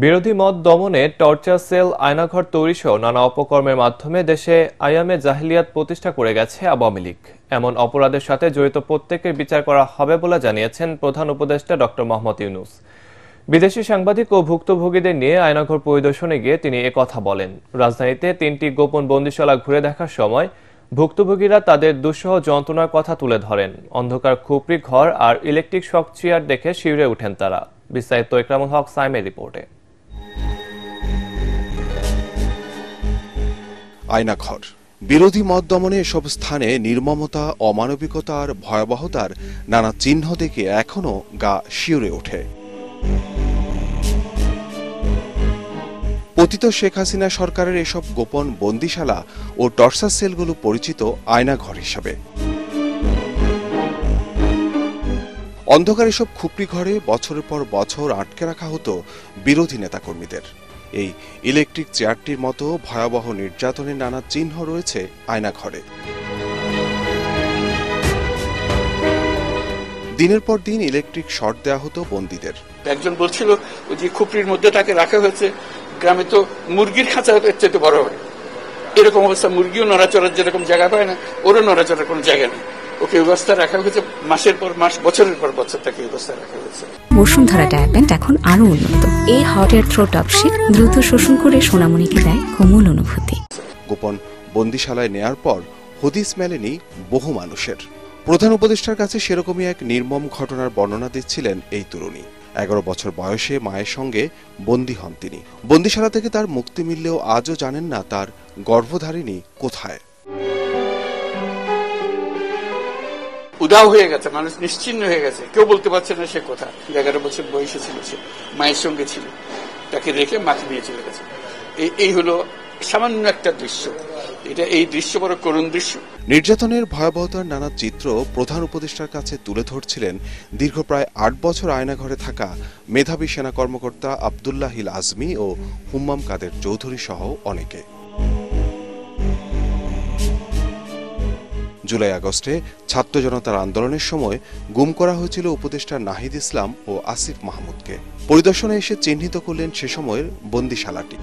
বিরোধী মত দমনে টর্চার সেল, আয়নাঘর তৈরিসহ নানা অপকর্মের মাধ্যমে দেশে আইয়ামে জাহিলিয়াত প্রতিষ্ঠা করে গেছে আওয়ামী লীগ। এমন অপরাধের সাথে জড়িত প্রত্যেকের বিচার করা হবে বলে জানিয়েছেন প্রধান উপদেষ্টা ডক্টর মোহাম্মদ ইউনূস। বিদেশি সাংবাদিক ও ভুক্তভোগীদের নিয়ে আয়নাঘর পরিদর্শনে গিয়ে তিনি একথা বলেন। রাজধানীতে ৩টি গোপন বন্দিশালা ঘুরে দেখার সময় ভুক্তভোগীরা তাদের দুঃসহ যন্ত্রণার কথা তুলে ধরেন। অন্ধকার খুপড়ি ঘর আর ইলেকট্রিক শক চেয়ার দেখে শিউরে উঠেন তারা। বিস্তারিত ইকরামুল হক সাইমের রিপোর্টে। আয়নাঘর বিরোধী মত দমনে এসব স্থানে নির্মমতা, অমানবিকতা আর ভয়াবহতার নানা চিহ্ন দেখে এখনো গা শিউরে ওঠে। পতিত শেখ হাসিনা সরকারের এসব গোপন বন্দিশালা ও টর্চার সেলগুলো পরিচিত আয়নাঘর হিসাবে। অন্ধকার এসব খুপড়ি ঘরে বছরের পর বছর আটকে রাখা হতো বিরোধী নেতাকর্মীদের। এই ইলেকট্রিক চেয়ারটির মতো ভয়াবহ নির্যাতনের নানা চিহ্ন রয়েছে আয়নাঘরে। দিনের পর দিন ইলেকট্রিক শর্ট দেওয়া হতো বন্দীদের। একজন বলছিল ওই যে খুপড়ির মধ্যে তাকে রাখা হয়েছে, গ্রামে তো মুরগির খাঁচা এর চেয়ে বড় হয়, এরকম অবস্থা। মুরগিও নড়াচড়ার যেরকম জায়গা পায় না, ওরও নড়াচড়ার কোনো জায়গা নেই। ওকে ব্যবস্থা রাখা হয়েছে, মাসের পর মাস, বছরের পর বছর তাকে ব্যবস্থা রাখা হয়েছে। বসুন্ধরা ডায়াপেন্ট এখন আরো উন্নত। এই হট এয়ার থ্রো টপশিট দ্রুত শোষণ করে সোনামণিকে দেয় কোমল অনুভূতি। গোপন বন্দিশালায় নেয়ার পর হদিস মেলেনি বহু মানুষের। প্রধান উপদেষ্টার কাছে সেরকমই এক নির্মম ঘটনার বর্ণনা দিচ্ছিলেন এই তরুণী। 11 বছর বয়সে মায়ের সঙ্গে বন্দী হন তিনি। বন্দিশালা থেকে তার মুক্তি মিললেও আজও জানেন না তার গর্ভধারিণী কোথায়। উদাও হয়ে গেছে, মানুষ নিশ্চিহ্ন হয়ে গেছে, কেউ বলতে পারছে না সে কোথায়। 11 বছর বয়সে ছিল, সে মায়ের সঙ্গে ছিল, তাকে রেখে মাকে নিয়ে চলে গেছে। এই হলো সামান্য একটা দৃশ্য। এই দৃশ্য বড় করুণ দৃশ্য। নির্যাতনের ভয়াবহতার নানা চিত্র প্রধান উপদেষ্টার কাছে তুলে ধরছিলেন দীর্ঘ প্রায় 8 বছর আয়নাঘরে থাকা মেধাবী সেনা কর্মকর্তা আব্দুল্লাহিল আজমি ও হুম্মাম কাদের চৌধুরী সহ অনেকে। জুলাই আগস্টে ছাত্র জনতার আন্দোলনের সময় গুম করা হয়েছিল উপদেষ্টা নাহিদ ইসলাম ও আসিফ মাহমুদকে। পরিদর্শনে এসে চিহ্নিত করলেন সে সময়ের বন্দিশালাটি।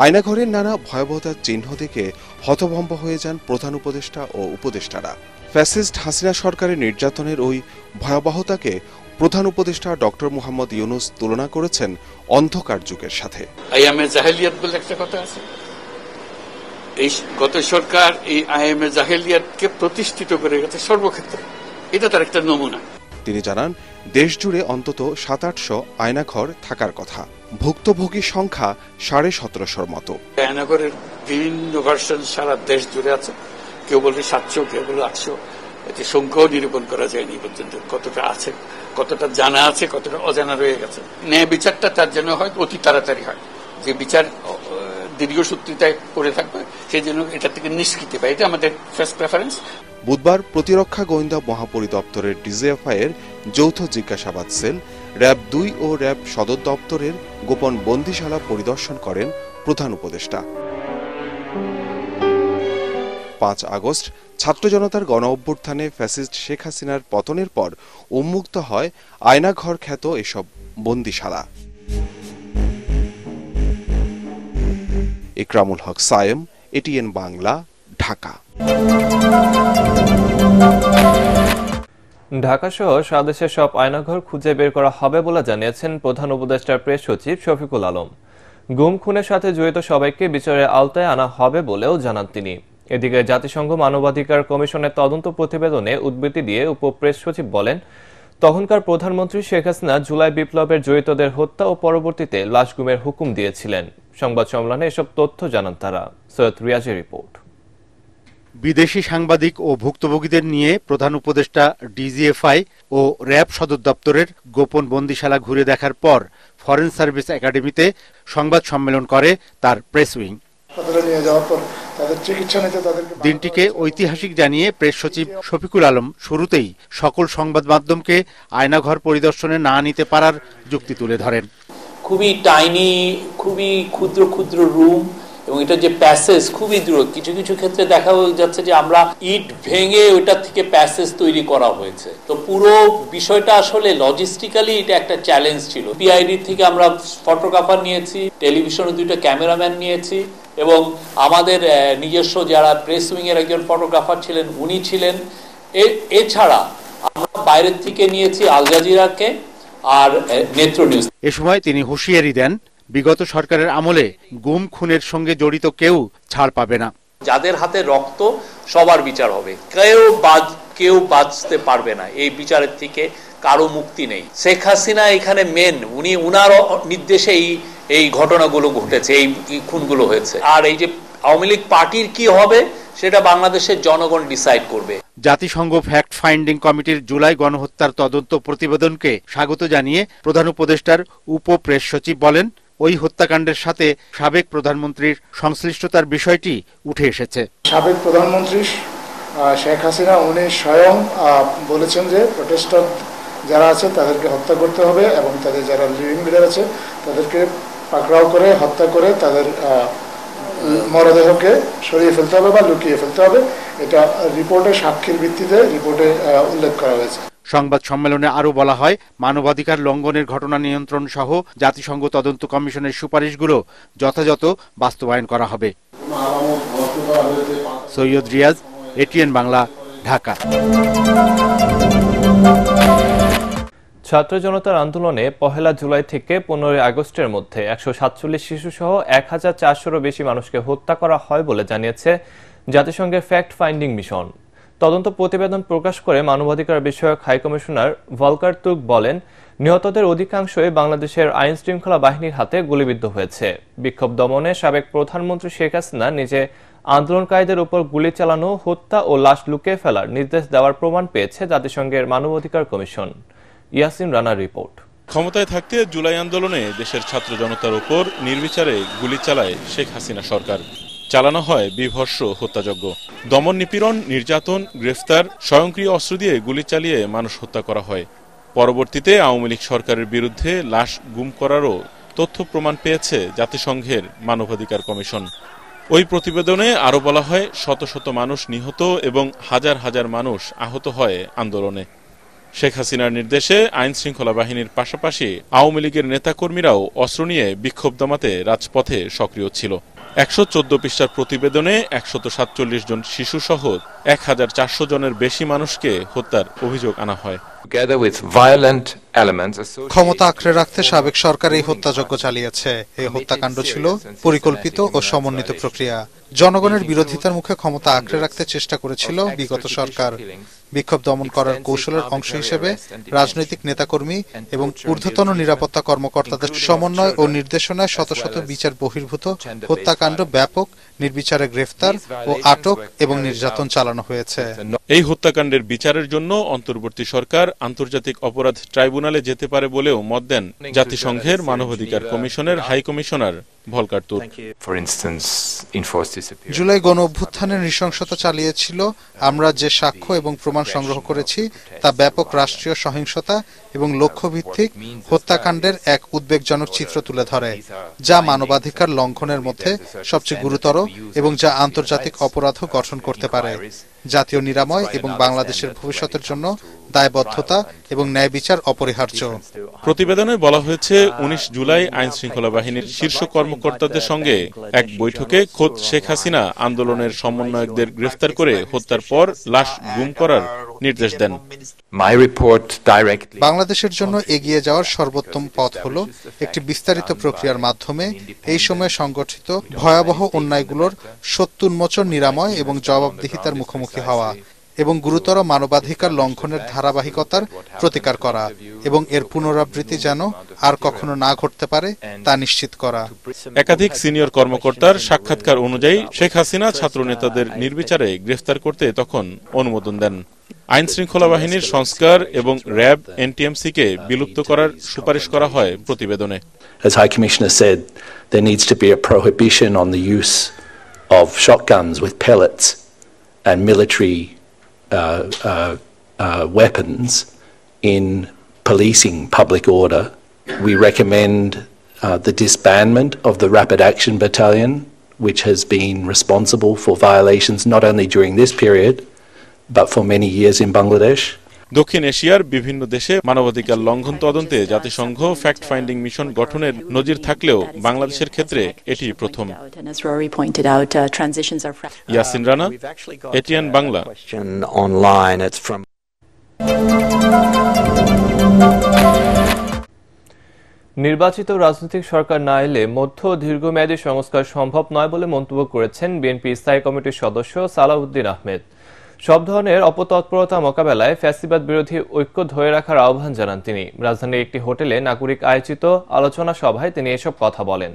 আয়নাঘরের নানা ভয়াবহতার চিহ্ন দেখে হতভম্ব হয়ে যান প্রধান উপদেষ্টা ও উপদেষ্টারা। ফ্যাসিস্ট হাসিনা সরকারের নির্যাতনের ওই ভয়াবহতাকে প্রধান উপদেষ্টা ডক্টর মোহাম্মদ ইউনূস তুলনা করেছেন অন্ধকার যুগের সাথে। আইয়ামে জাহিলিয়াত বলে একটা কথা আছে। এই গত সরকার এই আইয়ামে জাহিলিয়াতকে প্রতিষ্ঠিত করে গেছে সর্বক্ষেত্রে। এটা তার একটা নমুনা। তিনি জানান, দেশ জুড়ে অন্তত 700-800 আয়নাঘর থাকার কথা। ভুক্তভোগীর সংখ্যা 1750-র মতো। আয়নাঘরের বিভিন্ন ভার্সন সারা দেশ জুড়ে আছে। কেউ বলে 700, কেউ বলে 800। এতে সংখ্যাও নিরূপণ করা যায়নি পর্যন্ত। কতটা আছে, কতটা জানা আছে, কতটা অজানা রয়ে গেছে। ন্যায় বিচারটা তার জন্য হয় অতি তাড়াতাড়ি হয়। যে বিচার দীর্ঘসূত্রিতায় পড়ে থাকবে, সেই জন্য এটা থেকে নিষ্কৃতি পায়। এটা আমাদের ফার্স্ট প্রেফারেন্স। বুধবার প্রতিরক্ষা গোয়েন্দা মহাপরিদপ্তরের ডিজিএফআই এর যৌথ জিজ্ঞাসাবাদ সেল, র্যাব 2 ও র্যাব সদর দপ্তরের গোপন বন্দিশালা পরিদর্শন করেন প্রধান উপদেষ্টা। 5 আগস্ট ছাত্র জনতার গণ অভ্যুত্থানে ফ্যাসিস্ট শেখ হাসিনার পতনের পর উন্মুক্ত হয় আয়নাঘর খ্যাত এসব বন্দিশালা। ইকরামুল হক সায়েম, এটিএন বাংলা, ঢাকা। ঢাকাসহ সারা দেশের সব আয়নাঘর খুঁজে বের করা হবে বলে জানিয়েছেন প্রধান উপদেষ্টার প্রেস সচিব শফিকুল আলম। গুম খুনের সাথে জড়িত সবাইকে বিচারের আওতায় আনা হবে বলেও জানান তিনি। এদিকে জাতিসংঘ মানবাধিকার কমিশনের তদন্ত প্রতিবেদনে উদ্ধৃতি দিয়ে উপপ্রেস সচিব বলেন, তখনকার প্রধানমন্ত্রী শেখ হাসিনা জুলাই বিপ্লবের জড়িতদের হত্যা ও পরবর্তীতে লাশ গুমের হুকুম দিয়েছিলেন। সংবাদ সম্মেলনে এসব তথ্য জানান তারা। সৈয়দ রিয়াজের রিপোর্ট। বিদেশি সাংবাদিক ও ভুক্তভোগীদের নিয়ে প্রধান উপদেষ্টা ডিজিএফআই ও র্যাব সদর দপ্তরের গোপন বন্দিশালা ঘুরে দেখার পর ফরেন সার্ভিস একাডেমিতে সংবাদ সম্মেলন করে তার প্রেস উইং। দিনটিকে ঐতিহাসিক জানিয়ে প্রেস সচিব শফিকুল আলম শুরুতেই সকল সংবাদ মাধ্যমকে আয়নাঘর পরিদর্শনে না নিতে পারার যুক্তি তুলে ধরেন। খুবই টাইনি, খুবই ক্ষুদ্র ক্ষুদ্র রুম এবং এটা যে প্যাসেজ খুবই দূর, কিছু কিছু ক্ষেত্রে দেখা যাচ্ছে যে আমরা ইট ভেঙে ওইটার থেকে প্যাসেজ তৈরি করা হয়েছে। তো পুরো বিষয়টা আসলে লজিস্টিক্যালি এটা একটা চ্যালেঞ্জ ছিল। পিআইডি থেকে আমরা ফটোগ্রাফার নিয়েছি, টেলিভিশনে 2টা ক্যামেরাম্যান নিয়েছি এবং আমাদের নিজস্ব যারা প্রেস উইং এর একজন ফটোগ্রাফার ছিলেন উনি ছিলেন। এছাড়া আমরা বাইরের থেকে নিয়েছি আল জাজিরাকে আর নেত্র নিউজ। এ সময় তিনি হুঁশিয়ারি দেন, বিগত সরকারের আমলে গুম খুনের সঙ্গে জড়িত কেউ ছাড় পাবে না। যাদের হাতে রক্ত সবার বিচার হবে, কেউ বাঁচতে পারবে না এই বিচারের থেকে, কারো মুক্তি নেই। শেখ হাসিনা এখানে মেন, উনার নির্দেশে এই ঘটনাগুলো ঘটেছে, এই খুনগুলো হয়েছে। আর এই যে আওয়ামী লীগ পার্টির কি হবে সেটা বাংলাদেশের জনগণ ডিসাইড করবে। জাতিসংঘ ফ্যাক্ট ফাইন্ডিং কমিটির জুলাই গণহত্যার তদন্ত প্রতিবেদনকে স্বাগত জানিয়ে প্রধান উপদেষ্টার প্রেস সচিব বলেন, ওই হত্যাকাণ্ডের সাথে সাবেক প্রধানমন্ত্রীর সংশ্লিষ্টতার বিষয়টি উঠে এসেছে। সাবেক প্রধানমন্ত্রী শেখ হাসিনা উনি স্বয়ং বলেছেন যে প্রোটেস্টার যারা আছে তাদেরকে হত্যা করতে হবে এবং তাদের যারা লিভিং লিডার আছে তাদেরকে পাকড়াও করে হত্যা করে তাদের মরদেহকে সরিয়ে ফেলতে হবে বা লুকিয়ে ফেলতে হবে। এটা রিপোর্টে সাক্ষীর ভিত্তিতে রিপোর্টে উল্লেখ করা হয়েছে। সংবাদ সম্মেলনে আরো বলা হয়, মানবাধিকার লঙ্ঘনের ঘটনা নিয়ন্ত্রণ সহ জাতিসংঘ তদন্ত কমিশনের সুপারিশগুলো যথাযথ বাস্তবায়ন করা হবে। সৈয়দ রিয়াজ, এটিএন বাংলা, ঢাকা। ছাত্র জনতার আন্দোলনে 1 জুলাই থেকে 15 আগস্টের মধ্যে 147 শিশু সহ 1400-রও বেশি মানুষকে হত্যা করা হয় বলে জানিয়েছে জাতিসংঘের ফ্যাক্ট ফাইন্ডিং মিশন। তদন্ত প্রতিবেদন প্রকাশ করে মানবাধিকার বিষয়ক হাইকমিশনার ভলকার তুর্ক বলেন, নিহতদের অধিকাংশই বাংলাদেশের আইন শৃঙ্খলা বাহিনীর হাতে গুলিবিদ্ধ হয়েছে। বিক্ষোভ দমনে সাবেক প্রধানমন্ত্রী শেখ হাসিনা নিজে আন্দোলনকারীদের উপর গুলি চালানো, হত্যা ও লাশ লুকিয়ে ফেলার নির্দেশ দেওয়ার প্রমাণ পেয়েছে জাতিসংঘের মানবাধিকার কমিশন। ইয়াসিন রানার রিপোর্ট। ক্ষমতায় থাকতে জুলাই আন্দোলনে দেশের ছাত্র জনতার উপর নির্বিচারে গুলি চালায় শেখ হাসিনা সরকার। চালানো হয় বীভৎস হত্যাযজ্ঞ, দমন নিপীড়ন, নির্যাতন, গ্রেফতার, স্বয়ংক্রিয় অস্ত্র দিয়ে গুলি চালিয়ে মানুষ হত্যা করা হয়। পরবর্তীতে আওয়ামী লীগ সরকারের বিরুদ্ধে লাশ গুম করারও তথ্য প্রমাণ পেয়েছে জাতিসংঘের মানবাধিকার কমিশন। ওই প্রতিবেদনে আরও বলা হয়, শত শত মানুষ নিহত এবং হাজার হাজার মানুষ আহত হয় আন্দোলনে। শেখ হাসিনার নির্দেশে আইন শৃঙ্খলা বাহিনীর পাশাপাশি আওয়ামী লীগের নেতাকর্মীরাও অস্ত্র নিয়ে বিক্ষোভ দমাতে রাজপথে সক্রিয় ছিল। 114 পৃষ্ঠার প্রতিবেদনে 147 জন শিশু সহ 1400 জনের বেশি মানুষকে হত্যার অভিযোগ আনা হয়। ক্ষমতা আঁকড়ে রাখতে সাবেক সরকার এই হত্যাযজ্ঞ চালিয়েছে। এই হত্যাকাণ্ড ছিল পরিকল্পিত ও সমন্বিত প্রক্রিয়া। জনগণের বিরোধিতার মুখে ক্ষমতা আঁকড়ে রাখতে চেষ্টা করেছিল বিগত সরকার। বিক্ষোভ দমন করার কৌশলের অংশ হিসেবে রাজনৈতিক নেতাকর্মী এবং ঊর্ধ্বতন নিরাপত্তা কর্মকর্তাদের সমন্বয় ও নির্দেশনায় শত শত বিচার বহির্ভূত হত্যাকাণ্ড ব্যাপক নির্বিচারে গ্রেফতার ও আটক এবং নির্যাতন চালানো হয়েছে। এই হত্যাকাণ্ডের বিচারের জন্য অন্তর্বর্তী সরকার আন্তর্জাতিক অপরাধ ট্রাইব্যুনালে যেতে পারে বলেও মত দেন জাতিসংঘের মানবাধিকার কমিশনের হাই কমিশনার ভলকার তুর্ক। জুলাই গণ অভ্যুত্থানের নৃশংসতা চালিয়েছিল। আমরা যে সাক্ষ্য এবং প্রমাণ সংগ্রহ করেছি তা ব্যাপক রাষ্ট্রীয় সহিংসতা এবং লক্ষ্যভিত্তিক হত্যাকাণ্ডের এক উদ্বেগজনক চিত্র তুলে ধরে, যা মানবাধিকার লঙ্ঘনের মধ্যে সবচেয়ে গুরুতর এবং যা আন্তর্জাতিক অপরাধও গঠন করতে পারে। জাতীয় নিরাময় এবং বাংলাদেশের ভবিষ্যতের জন্য দায়বদ্ধতা এবং ন্যায় বিচার অপরিহার্য। প্রতিবেদনে বলা হয়েছে, 19 জুলাই আইন শৃঙ্খলা বাহিনীর শীর্ষ কর্মকর্তাদের সঙ্গে এক বৈঠকে খোদ শেখ হাসিনা আন্দোলনের সমন্বয়কদের গ্রেফতার করে হত্যার পর লাশ গুম করার নির্দেশ দেন। বাংলাদেশের জন্য এগিয়ে যাওয়ার সর্বোত্তম পথ হল একটি বিস্তারিত প্রক্রিয়ার মাধ্যমে এই সময়ে সংগঠিত ভয়াবহ অন্যায়গুলোর সত্য উন্মোচন, নিরাময় এবং জবাবদিহিতার মুখোমুখি হওয়া এবং গুরুতর মানবাধিকার লঙ্ঘনের ধারাবাহিকতার প্রতিকার করা এবং এর পুনরাবৃত্তি যেন আর কখনো না ঘটতে পারে তা নিশ্চিত করা। একাধিক সিনিয়র কর্মকর্তার সাক্ষাৎকার অনুযায়ী শেখ হাসিনা ছাত্র নেতাদের নির্বিচারে গ্রেফতার করতে তখন অনুমোদন দেন। আইন শৃঙ্খলা বাহিনীর সংস্কার এবং র্যাব, এনটিএমসি-কে বিলুপ্ত করার সুপারিশ করা হয় প্রতিবেদনে। As High Commissioner said, there needs to be a prohibition on the use of shotguns with pellets and military weapons in policing public order. We recommend the disbandment of the Rapid Action Battalion, which has been responsible for violations not only during this period, but for many years in Bangladesh. দক্ষিণ এশিয়ার বিভিন্ন দেশে মানবাধিকার লঙ্ঘন তদন্তে জাতিসংঘ fact finding mission গঠনের নজির থাকলেও বাংলাদেশের ক্ষেত্রে এটি প্রথম। ইয়াসিন রানা, এটিএন বাংলা। নির্বাচিত রাজনৈতিক সরকার না এলে মধ্য ও দীর্ঘমেয়াদী সংস্কার সম্ভব নয় বলে মন্তব্য করেছেন বিএনপি স্থায়ী কমিটির সদস্য সালাউদ্দিন আহমেদ। সব ধরনের অপতৎপরতা মোকাবেলায় ফ্যাসিবাদ বিরোধী ঐক্য ধরে রাখার আহ্বান জানান তিনি। রাজধানীর একটি হোটেলে নাগরিক আয়োজিত আলোচনা সভায় তিনি এসব কথা বলেন।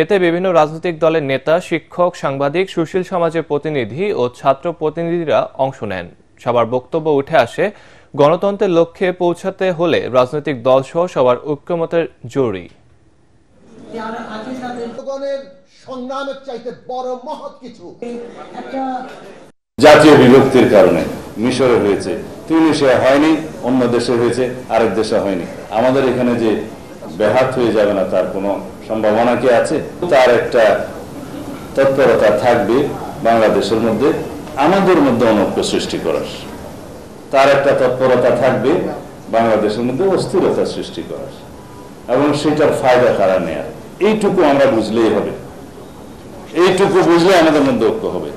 এতে বিভিন্ন রাজনৈতিক দলের নেতা, শিক্ষক, সাংবাদিক, সুশীল সমাজের প্রতিনিধি ও ছাত্র প্রতিনিধিরা অংশ নেন। সবার বক্তব্য উঠে আসে গণতন্ত্রের লক্ষ্যে পৌঁছাতে হলে রাজনৈতিক দলসহ সবার ঐক্যমতের জরুরি। সংগ্রামের চাইতে বড় মহৎ কিছু জাতীয় বিভক্তির কারণে মিশরে হয়েছে, তিউনিসিয়া হয়নি, অন্য দেশে হয়েছে, আরেক দেশে হয়নি। আমাদের এখানে যে ব্যাহত হয়ে যাবে না তার কোনো সম্ভাবনা কি আছে? তার একটা তৎপরতা থাকবে বাংলাদেশের মধ্যে, আমাদের মধ্যে অনৈক্য সৃষ্টি করার। তার একটা তৎপরতা থাকবে বাংলাদেশের মধ্যে অস্থিরতা সৃষ্টি করার, এবং সেটার ফায়দা তারা নেয়ার। এইটুকু আমরা বুঝলেই হবে, এইটুকু বুঝলে আমাদের মধ্যে ঐক্য হবে।